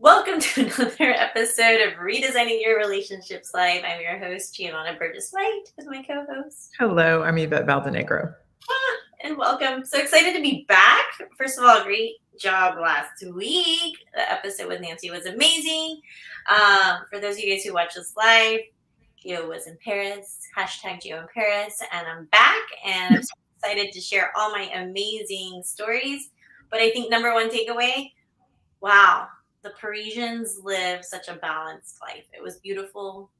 Welcome to another episode of Redesigning Your Relationships Life. I'm your host, Giovanna Burgess-White, with my co-host. Hello, I'm Yvette Valdenegro. And welcome. So excited to be back. First of all, great job last week. The episode with Nancy was amazing. For those of you guys who watch this live, Gio was in Paris, hashtag Gio in Paris, and I'm back and I'm so excited to share all my amazing stories. But I think number one takeaway, wow, the Parisians live such a balanced life. It was beautiful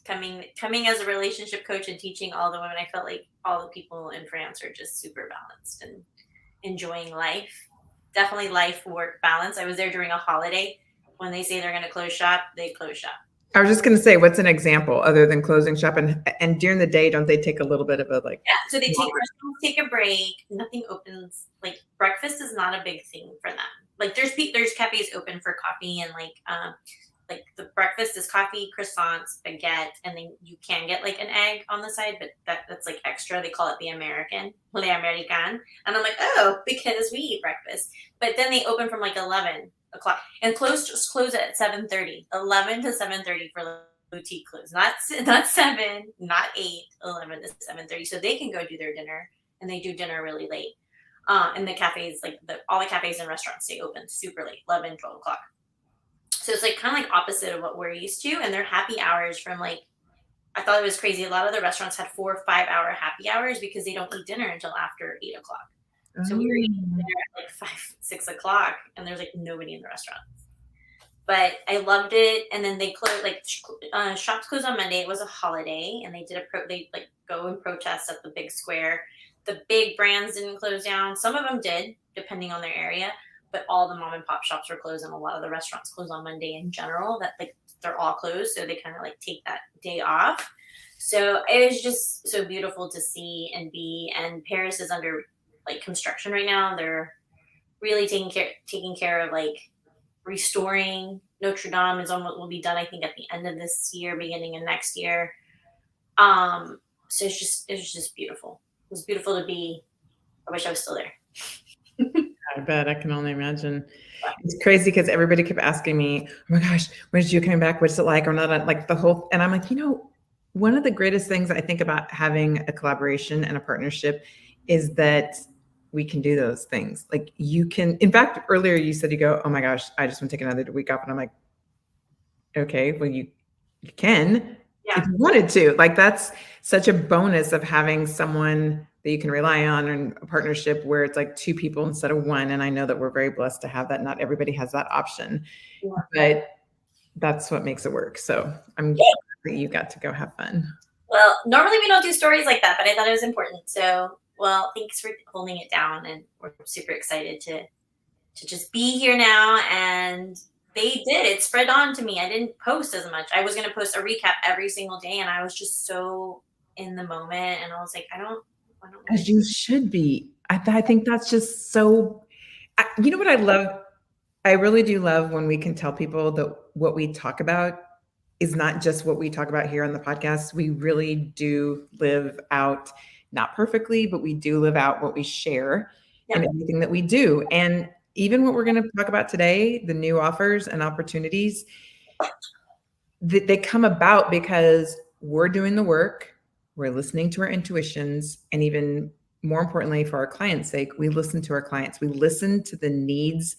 coming as a relationship coach and teaching all the women. I felt like all the people in France are just super balanced and enjoying life. Definitely life work balance. I was there during a holiday. When they say they're going to close shop, they close shop. I was just going to say, what's an example other than closing shop? And during the day, don't they take a little bit of a Yeah, so they take a break. Nothing opens. Like breakfast is not a big thing for them. Like there's cafes open for coffee and like the breakfast is coffee, croissants, baguette, and then you can get like an egg on the side, but that's like extra. They call it the American, le American. And I'm like, oh, because we eat breakfast. But then they open from like 11 o'clock and close at 7:30. 11 to 7:30 for boutique close. Not 7, not 8, 11 to 7:30. So they can go do their dinner, and they do dinner really late. And the cafes, like all the cafes and restaurants stay open super late, 11, 12 o'clock. So it's like kind of like opposite of what we're used to. And their happy hours from like, I thought it was crazy. A lot of the restaurants had 4 or 5 hour happy hours because they don't eat dinner until after 8 o'clock. So we were eating dinner at like 5, 6 o'clock and there's like nobody in the restaurant. But I loved it. And then they closed, like shops closed on Monday. It was a holiday and they did they like go and protest at the big square. The big brands didn't close down. Some of them did, depending on their area. But all the mom and pop shops were closed and a lot of the restaurants close on Monday in general. That like they're all closed. So they kind of like take that day off. So it was just so beautiful to see and be. And Paris is under like construction right now. They're really taking care of like restoring. Notre Dame will be done, I think, at the end of this year, beginning of next year. So it was just beautiful. It was beautiful to be. I wish I was still there. I bet. I can only imagine. It's crazy because everybody kept asking me, oh my gosh, when did you coming back? What's it like? Or not like the whole, and I'm like, one of the greatest things I think about having a collaboration and a partnership is that we can do those things. Like you can, in fact, earlier you said, you go, oh my gosh, I just want to take another week off. And I'm like, okay, well, you can. Yeah. If you wanted to. Like that's such a bonus of having someone that you can rely on in a partnership where it's like 2 people instead of 1. And I know that we're very blessed to have that. Not everybody has that option, but that's what makes it work. So I'm glad that you got to go have fun. Well, normally we don't do stories like that, but I thought it was important. So, well, thanks for holding it down. And we're super excited to just be here now. And they did. It spread on to me. I didn't post as much. I was going to post a recap every single day. And I was just so in the moment. And I was like, I don't As you should be. I think that's just so, you know what I love? I really do love when we can tell people that what we talk about is not just what we talk about here on the podcast. We really do live out, not perfectly, but we do live out what we share in everything that we do. And even what we're going to talk about today, the new offers and opportunities, they come about because we're doing the work. We're listening to our intuitions, and even more importantly, for our clients' sake, we listen to our clients. We listen to the needs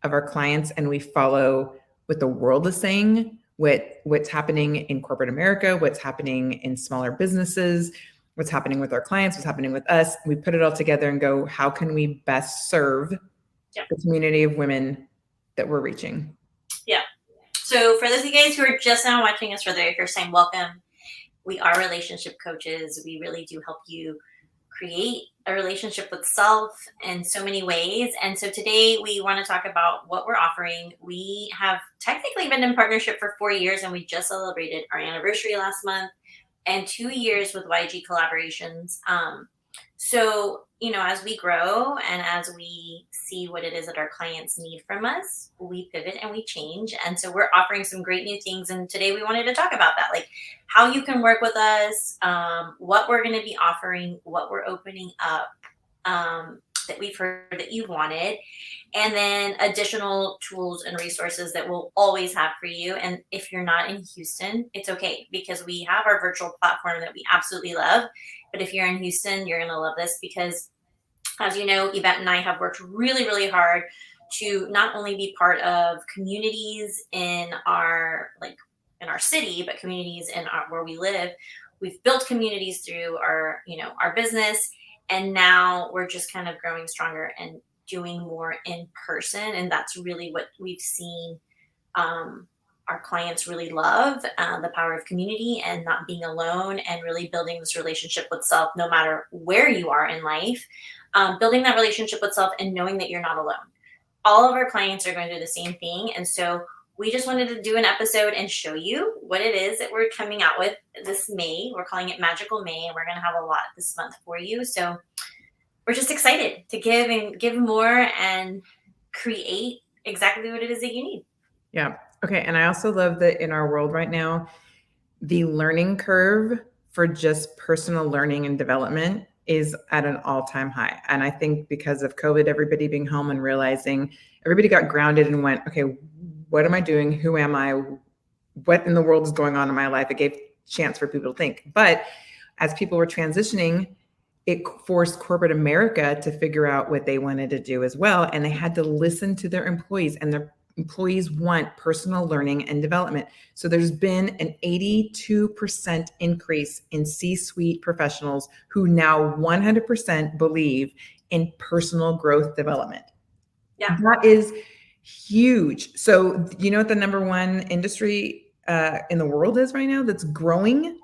of our clients, and we follow what the world is saying, what's happening in corporate America, what's happening in smaller businesses, what's happening with our clients, what's happening with us. We put it all together and go, how can we best serve the community of women that we're reaching? Yeah. So for those of you guys who are just now watching us for the very first time, welcome. We are relationship coaches. We really do help you create a relationship with self in so many ways. And so today we want to talk about what we're offering. We have technically been in partnership for 4 years, and we just celebrated our anniversary last month, and 2 years with YG collaborations. So, as we grow and as we see what it is that our clients need from us, we pivot and we change. And so we're offering some great new things. And today we wanted to talk about that, like how you can work with us, what we're going to be offering, what we're opening up, that we've heard that you wanted, and then additional tools and resources that we'll always have for you. And if you're not in Houston, it's okay, because we have our virtual platform that we absolutely love. But if you're in Houston, you're going to love this, because as you know, Yvette and I have worked really, really hard to not only be part of communities in our city, but communities in where we live. We've built communities through our business, and now we're just kind of growing stronger and doing more in person, and that's really what we've seen. Our clients really love the power of community and not being alone, and really building this relationship with self, no matter where you are in life. Building that relationship with self and knowing that you're not alone. All of our clients are going to do the same thing. And so we just wanted to do an episode and show you what it is that we're coming out with this May. We're calling it Magical May, and we're going to have a lot this month for you. So we're just excited to give more and create exactly what it is that you need. Yeah. Okay. And I also love that in our world right now, the learning curve for just personal learning and development is at an all-time high. And I think because of COVID, everybody being home and realizing, everybody got grounded and went, okay, what am I doing? Who am I? What in the world is going on in my life? It gave chance for people to think. But as people were transitioning, it forced corporate America to figure out what they wanted to do as well. And they had to listen to their employees, and their employees want personal learning and development. So there's been an 82% increase in C-suite professionals who now 100% believe in personal growth development. Yeah. That is huge. So you know what the number one industry in the world is right now that's growing?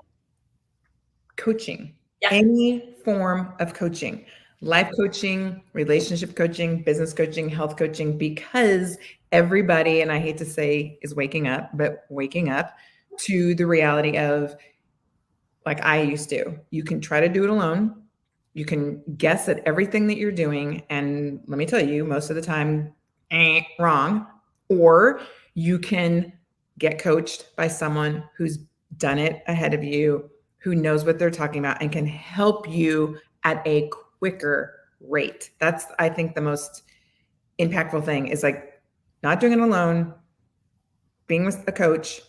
Coaching. Yeah. Any form of coaching. Life coaching, relationship coaching, business coaching, health coaching, because everybody, and I hate to say is waking up, but waking up to the reality of, like I used to, you can try to do it alone. You can guess at everything that you're doing. And let me tell you, most of the time, wrong. Or you can get coached by someone who's done it ahead of you, who knows what they're talking about and can help you at a quicker rate. That's, I think, the most impactful thing is like not doing it alone, being with a coach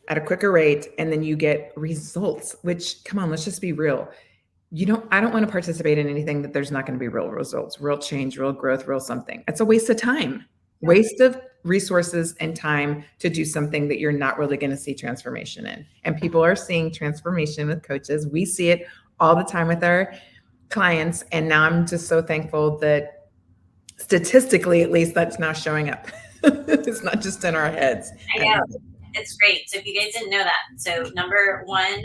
at a quicker rate, and then you get results, which, come on, let's just be real. I don't want to participate in anything that there's not going to be real results, real change, real growth, real something. It's a waste of time, waste of resources and time to do something that you're not really going to see transformation in. And people are seeing transformation with coaches. We see it all the time with our clients. And now I'm just so thankful that statistically, at least, that's now showing up. It's not just in our heads. I know. It's great. So if you guys didn't know that, so number one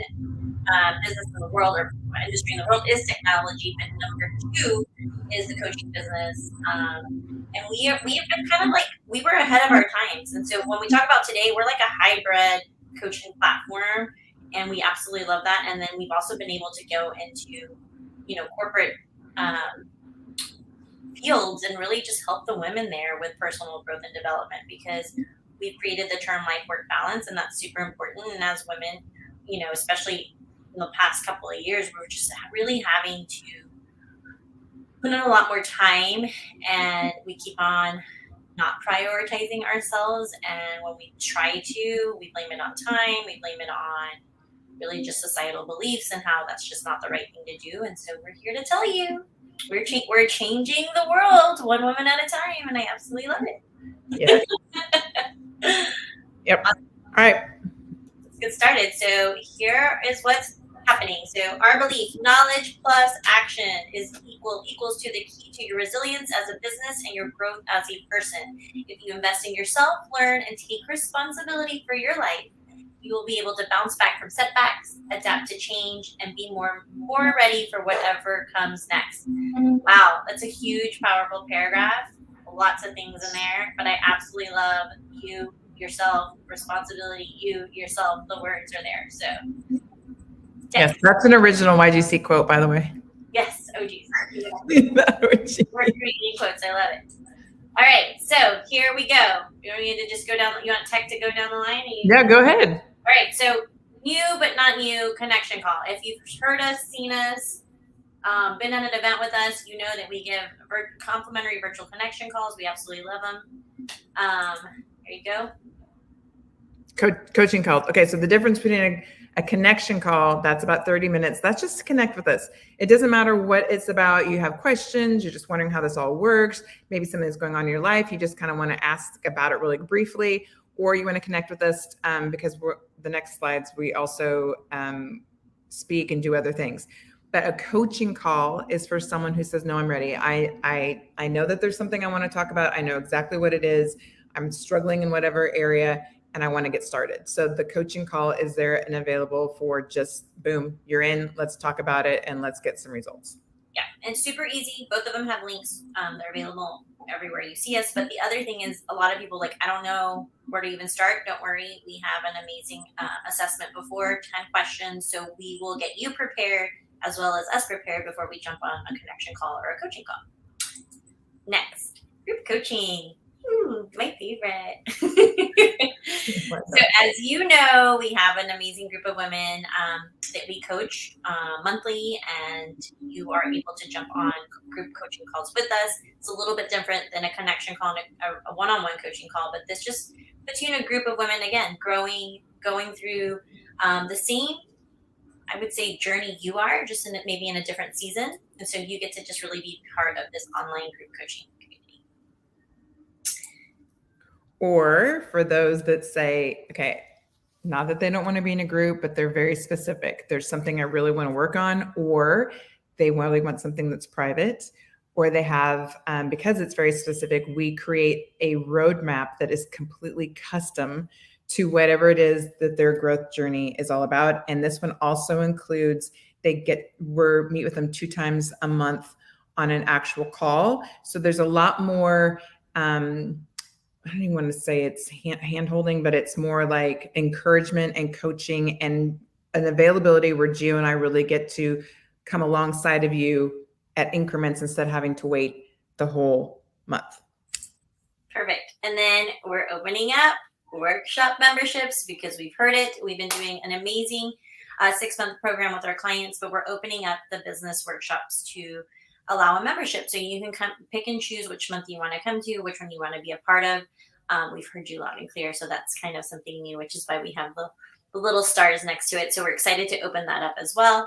business in the world, or industry in the world, is technology, but number two is the coaching business. And we have been kind of like, we were ahead of our times. And so when we talk about today, we're like a hybrid coaching platform, and we absolutely love that. And then we've also been able to go into, corporate fields and really just help the women there with personal growth and development, because we've created the term life work balance, and that's super important. And as women, especially in the past couple of years, we're just really having to put in a lot more time, and we keep on not prioritizing ourselves. And when we try to, we blame it on time, we blame it on really just societal beliefs and how that's just not the right thing to do. And so we're here to tell you we're changing the world one woman at a time, and I absolutely love it. Yeah. Yep. All right. Let's get started. So here is what's happening. So our belief, knowledge plus action equals to the key to your resilience as a business and your growth as a person. If you invest in yourself, learn, and take responsibility for your life, you will be able to bounce back from setbacks, adapt to change, and be more ready for whatever comes next. Wow, that's a huge, powerful paragraph. Lots of things in there, but I absolutely love you, yourself, responsibility, you, yourself. The words are there. So yes, that's an original YGC quote, by the way. Yes, OGs. We're creating quotes. I love it. All right, so here we go. You want me to just go down? You want tech to go down the line? Yeah, go ahead. All right, so new but not new connection call. If you've heard us, seen us, been at an event with us, you know that we give complimentary virtual connection calls. We absolutely love them. There you go. Coaching calls. Okay, so the difference between a connection call, that's about 30 minutes. That's just to connect with us. It doesn't matter what it's about. You have questions, you're just wondering how this all works. Maybe something's going on in your life. You just kind of want to ask about it really briefly, or you want to connect with us because the next slides, we also speak and do other things. But a coaching call is for someone who says, no, I'm ready. I know that there's something I want to talk about. I know exactly what it is. I'm struggling in whatever area and I want to get started. So the coaching call is there and available for just boom, you're in, let's talk about it and let's get some results. Yeah, and super easy. Both of them have links. They're available everywhere you see us. But the other thing is a lot of people like, I don't know where to even start. Don't worry. We have an amazing assessment before, 10 questions. So we will get you prepared as well as us prepared before we jump on a connection call or a coaching call. Next, group coaching. Ooh, my favorite. So, as you know, we have an amazing group of women that we coach monthly, and you are able to jump on group coaching calls with us. It's a little bit different than a connection call and a one-on-one coaching call, but this just puts you in a group of women, again, going through the same, I would say, journey you are, just maybe in a different season. And so you get to just really be part of this online group coaching community. Or for those that say, okay, not that they don't want to be in a group, but they're very specific. There's something I really want to work on, or they really want something that's private, or they have, because it's very specific, we create a roadmap that is completely custom to whatever it is that their growth journey is all about. And this one also includes, we meet with them 2 times a month on an actual call. So there's a lot more, I don't even want to say it's hand holding, but it's more like encouragement and coaching and an availability where Gio and I really get to come alongside of you at increments instead of having to wait the whole month. Perfect. And then we're opening up workshop memberships because we've heard it. We've been doing an amazing 6-month program with our clients, but we're opening up the business workshops to allow a membership. So you can come pick and choose which month you want to come to, which one you want to be a part of. We've heard you loud and clear. So that's kind of something new, which is why we have the little stars next to it. So we're excited to open that up as well.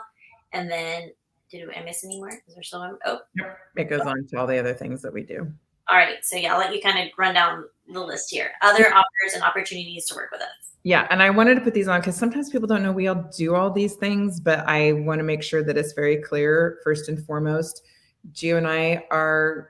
And then, did I miss any more? Is there still one? Oh, yep. It goes on to all the other things that we do. All right. So yeah, I'll let you kind of run down the list here. Other offers and opportunities to work with us. Yeah. And I wanted to put these on because sometimes people don't know we all do all these things, but I want to make sure that it's very clear. First and foremost, Gio and I are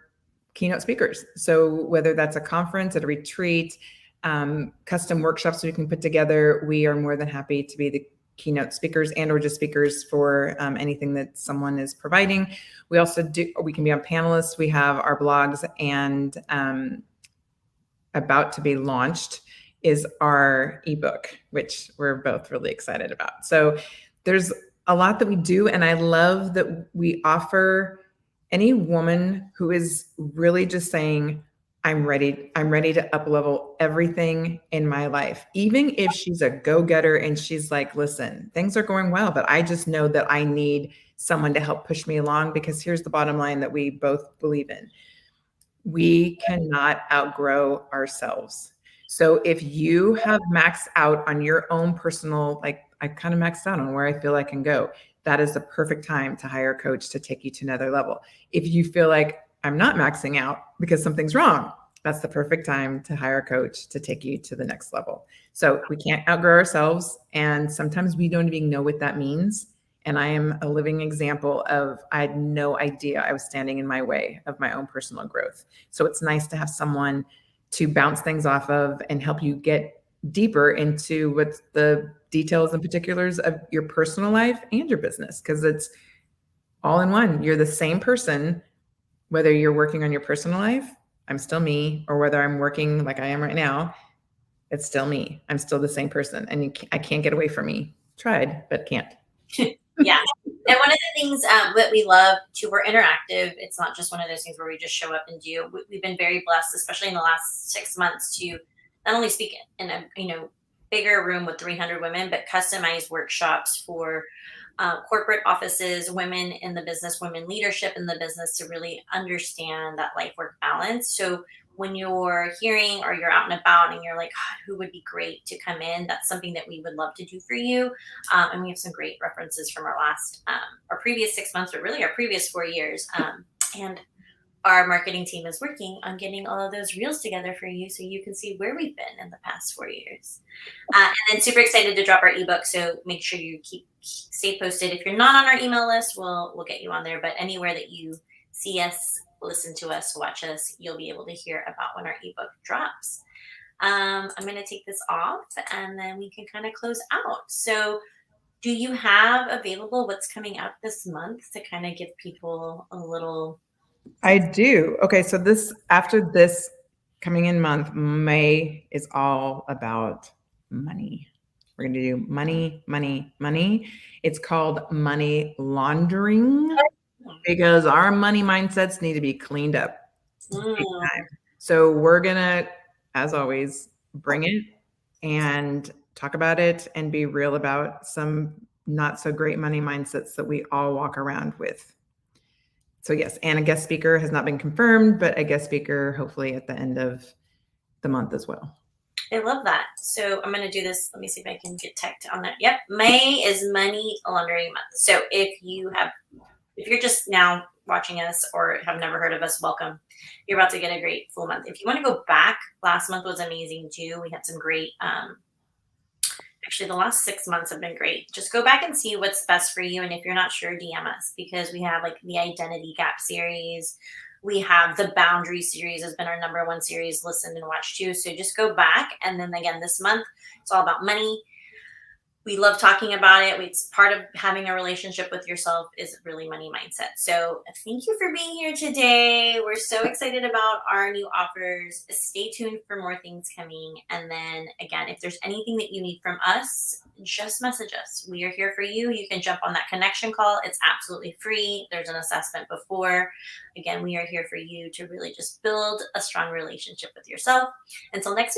keynote speakers. So whether that's a conference, at a retreat, custom workshops we can put together, we are more than happy to be the keynote speakers and or just speakers for anything that someone is providing. We also we can be on panelists. We have our blogs, and about to be launched is our ebook, which we're both really excited about. So there's a lot that we do, and I love that we offer any woman who is really just saying, I'm ready to up level everything in my life. Even if she's a go-getter and she's like, listen, things are going well, but I just know that I need someone to help push me along, because here's the bottom line that we both believe in. We cannot outgrow ourselves. So if you have maxed out on your own personal, like I kind of maxed out on where I feel I can go, that is the perfect time to hire a coach to take you to another level. If you feel like I'm not maxing out because something's wrong, that's the perfect time to hire a coach to take you to the next level. So we can't outgrow ourselves. And sometimes we don't even know what that means. And I am a living example of, I had no idea I was standing in my way of my own personal growth. So it's nice to have someone to bounce things off of and help you get deeper into what's the details and particulars of your personal life and your business, because it's all in one. You're the same person, whether you're working on your personal life, I'm still me, or whether I'm working like I am right now, it's still me. I'm still the same person, and I can't get away from me. Tried, but can't. Yeah. And one of the things that we love too, we're interactive. It's not just one of those things where we just show up and do. We've been very blessed, especially in the last 6 months, to not only speak in a bigger room with 300 women, but customized workshops for corporate offices, women in the business, women leadership in the business to really understand that life work balance. So when you're hearing or you're out and about and you're like, God, who would be great to come in? That's something that we would love to do for you. And we have some great references from our previous 6 months, but really our previous 4 years. And our marketing team is working on getting all of those reels together for you so you can see where we've been in the past 4 years. And then super excited to drop our ebook. So make sure you stay posted. If you're not on our email list, we'll get you on there. But anywhere that you see us, listen to us, watch us, you'll be able to hear about when our ebook drops. I'm going to take this off and then we can kind of close out. So do you have available what's coming up this month to kind of give people a little? I do. Okay, so after this coming in month, May is all about money. We're going to do money, money, money. It's called money laundering because our money mindsets need to be cleaned up. So we're going to, as always, bring it and talk about it and be real about some not so great money mindsets that we all walk around with. So yes, and a guest speaker has not been confirmed, but a guest speaker hopefully at the end of the month as well. I love that. So I'm going to do this. Let me see if I can get teched on that. Yep. May is money laundering month. So if you're just now watching us or have never heard of us, welcome. You're about to get a great full month. If you want to go back, last month was amazing too. We had some great, actually the last 6 months have been great. Just go back and see what's best for you. And if you're not sure, DM us because we have like the identity gap series. We have the boundary series has been our #1 series, listened and watched too. So just go back. And then again, this month, it's all about money. We love talking about it. It's part of having a relationship with yourself is really money mindset. So thank you for being here today. We're so excited about our new offers. Stay tuned for more things coming. And then again, if there's anything that you need from us, just message us. We are here for you. You can jump on that connection call. It's absolutely free. There's an assessment before. Again, we are here for you to really just build a strong relationship with yourself. Until next week.